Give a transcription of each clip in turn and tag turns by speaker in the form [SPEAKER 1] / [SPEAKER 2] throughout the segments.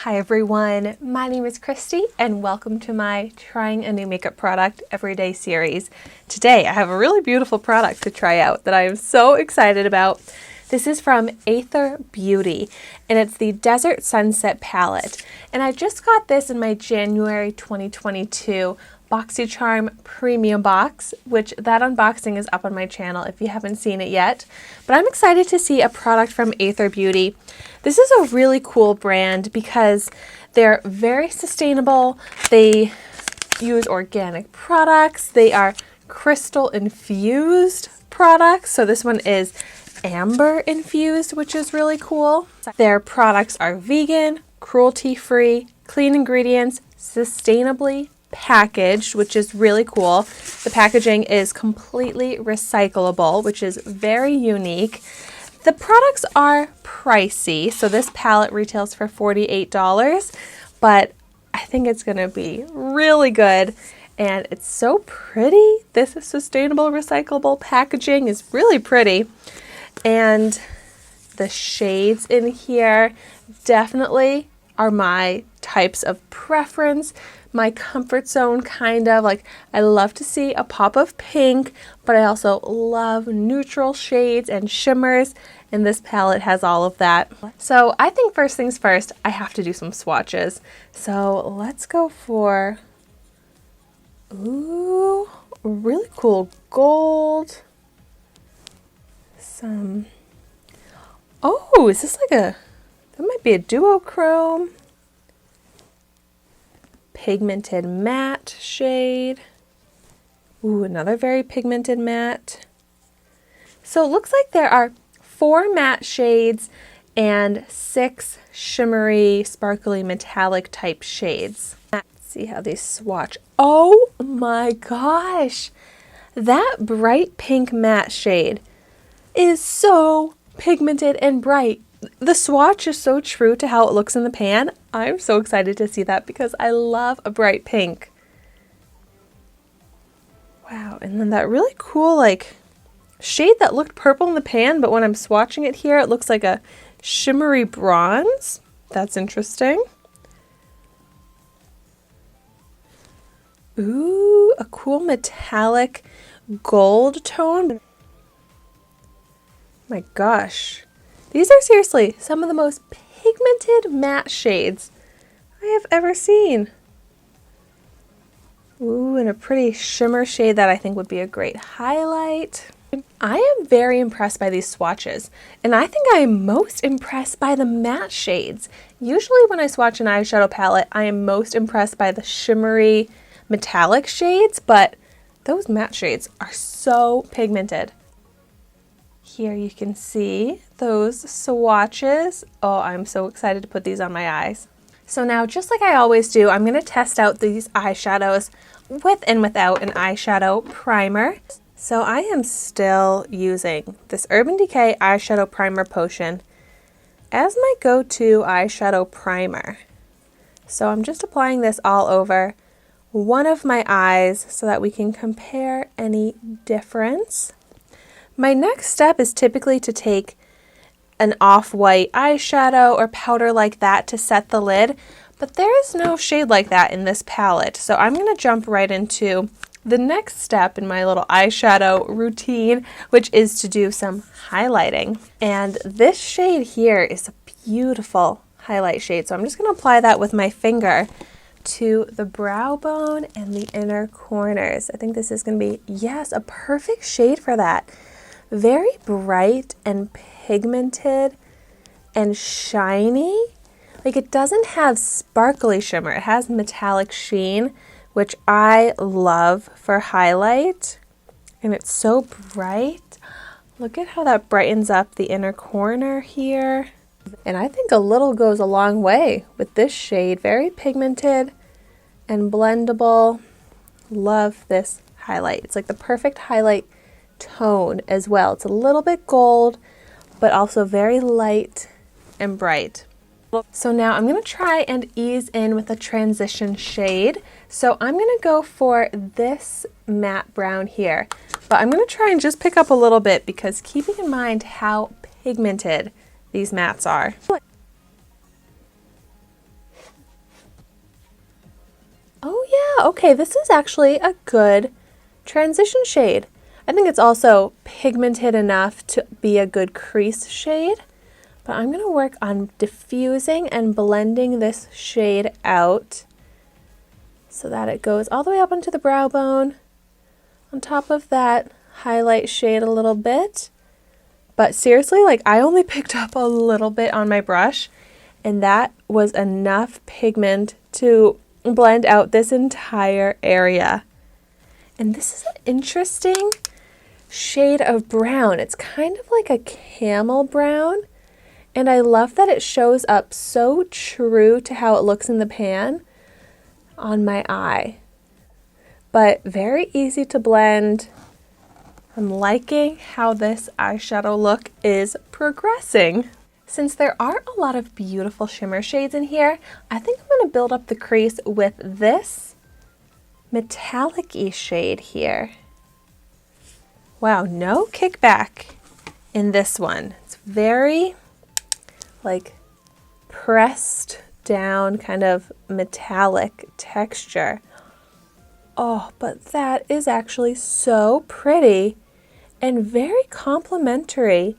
[SPEAKER 1] Hi everyone, my name is Christy and welcome to my Trying a New Makeup Product Everyday series. Today I have a really beautiful product to try out that I am so excited about. This is from Athr Beauty and it's the Desert Sunset Palette. And I just got this in my January 2022 Boxycharm Premium Box, which that unboxing is up on my channel if you haven't seen it yet. But I'm excited to see a product from Athr Beauty. This is a really cool brand because they're very sustainable. They use organic products. They are crystal infused products. So this one is amber infused, which is really cool. Their products are vegan, cruelty-free, clean ingredients, sustainably packaged, which is really cool. The packaging is completely recyclable, which is very unique. The products are pricey, so this palette retails for $48, but I think it's going to be really good, and it's so pretty. This sustainable recyclable packaging is really pretty, and the shades in here definitely are my types of preference, my comfort zone kind of. Like, I love to see a pop of pink, but I also love neutral shades and shimmers, and this palette has all of that. So I think first things first, I have to do some swatches. So let's go for, ooh, really cool gold. Some, oh, is this like a, that might be a duochrome. Pigmented matte shade. Ooh, another very pigmented matte. So it looks like there are 4 matte shades and 6 shimmery, sparkly, metallic type shades. Let's see how these swatch. Oh my gosh! That bright pink matte shade is so pigmented and bright. The swatch is so true to how it looks in the pan. I'm so excited to see that because I love a bright pink. Wow, and then that really cool like shade that looked purple in the pan, but when I'm swatching it here, it looks like a shimmery bronze. That's interesting. Ooh, a cool metallic gold tone. My gosh. These are seriously some of the most pigmented matte shades I have ever seen. Ooh, and a pretty shimmer shade that I think would be a great highlight. I am very impressed by these swatches, and I think I am most impressed by the matte shades. Usually when I swatch an eyeshadow palette, I am most impressed by the shimmery metallic shades, but those matte shades are so pigmented. Here you can see those swatches. Oh, I'm so excited to put these on my eyes. So now, just like I always do, I'm going to test out these eyeshadows with and without an eyeshadow primer. So I am still using this Urban Decay Eyeshadow Primer Potion as my go-to eyeshadow primer. So I'm just applying this all over one of my eyes so that we can compare any difference. My next step is typically to take an off-white eyeshadow or powder like that to set the lid, but there is no shade like that in this palette. So I'm going to jump right into the next step in my little eyeshadow routine, which is to do some highlighting. And this shade here is a beautiful highlight shade. So I'm just going to apply that with my finger to the brow bone and the inner corners. I think this is going to be, yes, a perfect shade for that. Very bright and pigmented and shiny. Like, it doesn't have sparkly shimmer. It has metallic sheen, which I love for highlight. And it's so bright. Look at how that brightens up the inner corner here. And I think a little goes a long way with this shade. Very pigmented and blendable. Love this highlight. It's like the perfect highlight tone as well. It's a little bit gold, but also very light and bright. So now I'm going to try and ease in with a transition shade. So I'm going to go for this matte brown here, but I'm going to try and just pick up a little bit because keeping in mind how pigmented these mattes are. okay, this is actually a good transition shade. I think it's also pigmented enough to be a good crease shade, but I'm going to work on diffusing and blending this shade out so that it goes all the way up onto the brow bone, on top of that highlight shade a little bit. But seriously, like, I only picked up a little bit on my brush, and that was enough pigment to blend out this entire area. And this is an interesting shade of brown. It's kind of like a camel brown, and I love that it shows up so true to how it looks in the pan on my eye. But very easy to blend. I'm liking how this eyeshadow look is progressing. Since there are a lot of beautiful shimmer shades in here, I think I'm going to build up the crease with this metallic-y shade here. Wow, no kickback in this one. It's very like pressed down kind of metallic texture. Oh, but that is actually so pretty and very complementary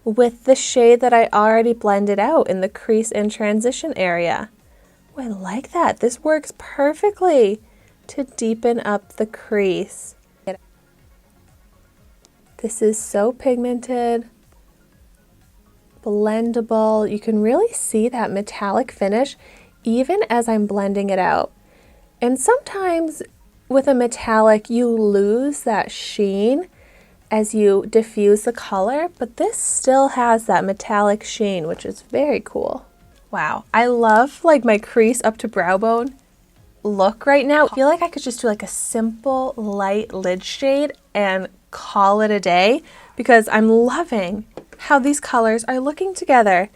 [SPEAKER 1] with the shade that I already blended out in the crease and transition area. Oh, I like that. This works perfectly to deepen up the crease. This is so pigmented, blendable. You can really see that metallic finish even as I'm blending it out. And sometimes with a metallic, you lose that sheen as you diffuse the color, but this still has that metallic sheen, which is very cool. Wow, I love like my crease up to brow bone look right now. I feel like I could just do like a simple light lid shade and call it a day, because I'm loving how these colors are looking together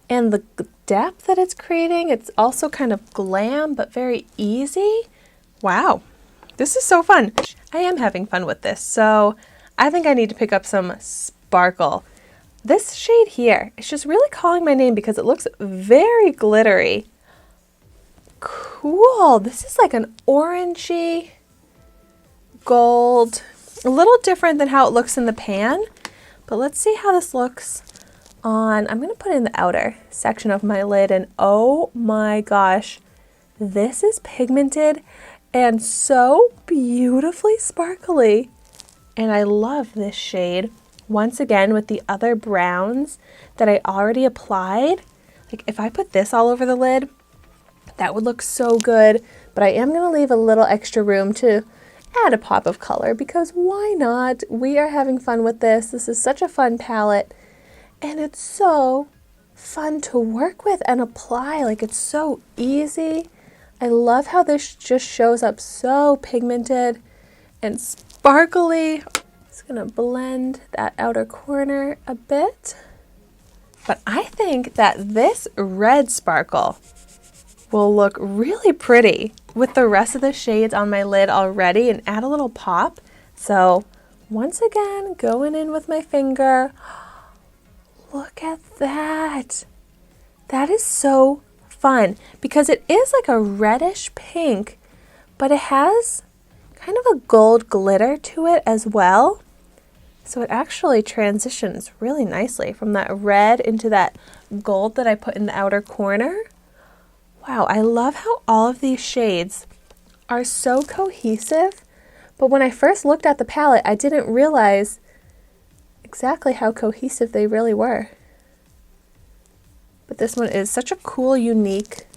[SPEAKER 1] and the depth that it's creating. It's also kind of glam but very easy. Wow, this is so fun. I am having fun with this, so I think I need to pick up some sparkle. This shade here is just really calling my name because it looks very glittery. Cool, this is like an orangey gold, a little different than how it looks in the pan, but let's see how this looks on. I'm going to put it in the outer section of my lid, and oh my gosh, this is pigmented and so beautifully sparkly. And I love this shade. Once again, with the other browns that I already applied, like if I put this all over the lid, that would look so good. But I am going to leave a little extra room to add a pop of color, because why not? We are having fun with this. This is such a fun palette, and it's so fun to work with and apply. Like, it's so easy. I love how this just shows up so pigmented and sparkly. Just gonna blend that outer corner a bit. But I think that this red sparkle will look really pretty with the rest of the shades on my lid already and add a little pop. So once again, going in with my finger. Look at that. That is so fun because it is like a reddish pink, but it has kind of a gold glitter to it as well. So it actually transitions really nicely from that red into that gold that I put in the outer corner. Wow, I love how all of these shades are so cohesive, but when I first looked at the palette, I didn't realize exactly how cohesive they really were. But this one is such a cool, unique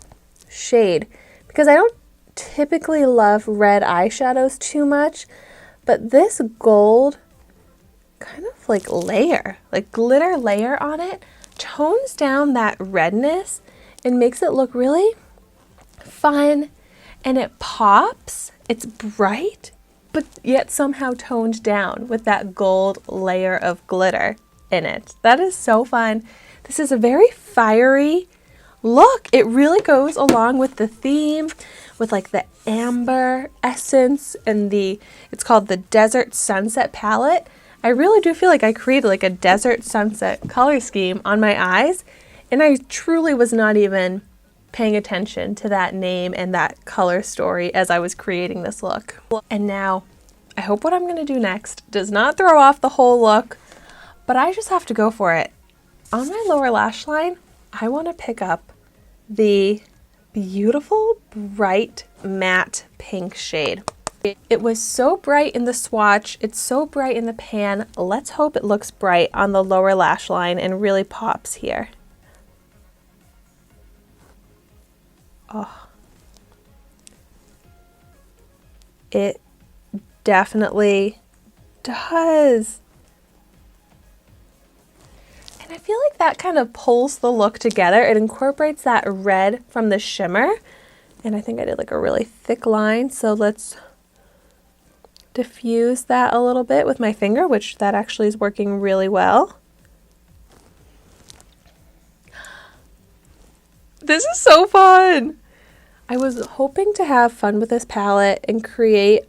[SPEAKER 1] shade because I don't typically love red eyeshadows too much, but this gold kind of like layer, like glitter layer on it, tones down that redness and makes it look really fun, and it pops. It's bright, but yet somehow toned down with that gold layer of glitter in it. That is so fun. This is a very fiery look. It really goes along with the theme with like the amber essence and it's called the Desert Sunset palette. I really do feel like I created like a desert sunset color scheme on my eyes, and I truly was not even paying attention to that name and that color story as I was creating this look. And now, I hope what I'm going to do next does not throw off the whole look, but I just have to go for it. On my lower lash line, I want to pick up the beautiful, bright, matte pink shade. It was so bright in the swatch, it's so bright in the pan. Let's hope it looks bright on the lower lash line and really pops here. Oh. It definitely does. And I feel like that kind of pulls the look together. It incorporates that red from the shimmer. And I think I did like a really thick line, so let's diffuse that a little bit with my finger, which that actually is working really well. This is so fun! I was hoping to have fun with this palette and create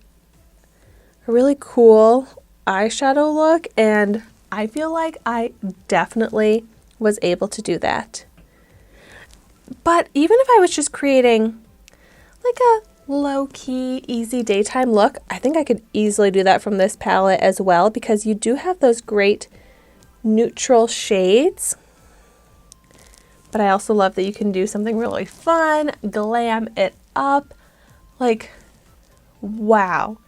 [SPEAKER 1] a really cool eyeshadow look, and I feel like I definitely was able to do that. But even if I was just creating like a low-key, easy daytime look, I think I could easily do that from this palette as well, because you do have those great neutral shades. But I also love that you can do something really fun, glam it up. Like, wow.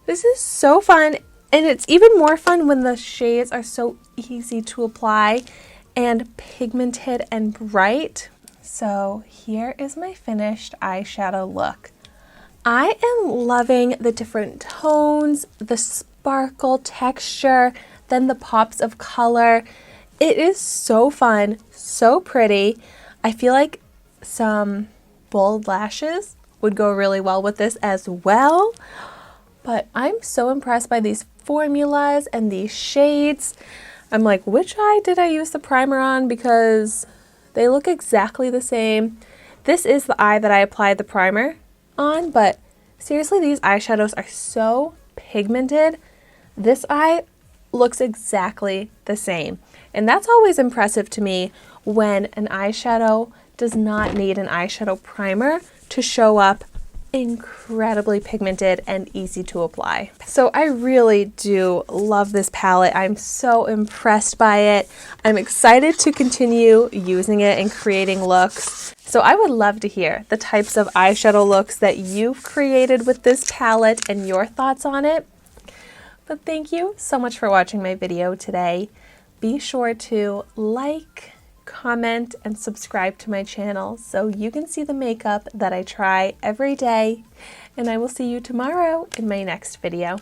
[SPEAKER 1] This is so fun, and it's even more fun when the shades are so easy to apply and pigmented and bright. So here is my finished eyeshadow look. I am loving the different tones, the sparkle texture, then the pops of color. It is so fun, so pretty. I feel like some bold lashes would go really well with this as well. But I'm so impressed by these formulas and these shades. I'm like, which eye did I use the primer on? Because they look exactly the same. This is the eye that I applied the primer on, but seriously, these eyeshadows are so pigmented. This eye looks exactly the same. And that's always impressive to me when an eyeshadow does not need an eyeshadow primer to show up incredibly pigmented and easy to apply. So I really do love this palette. I'm so impressed by it. I'm excited to continue using it and creating looks. So I would love to hear the types of eyeshadow looks that you've created with this palette and your thoughts on it. But thank you so much for watching my video today. Be sure to like, comment, and subscribe to my channel so you can see the makeup that I try every day. And I will see you tomorrow in my next video.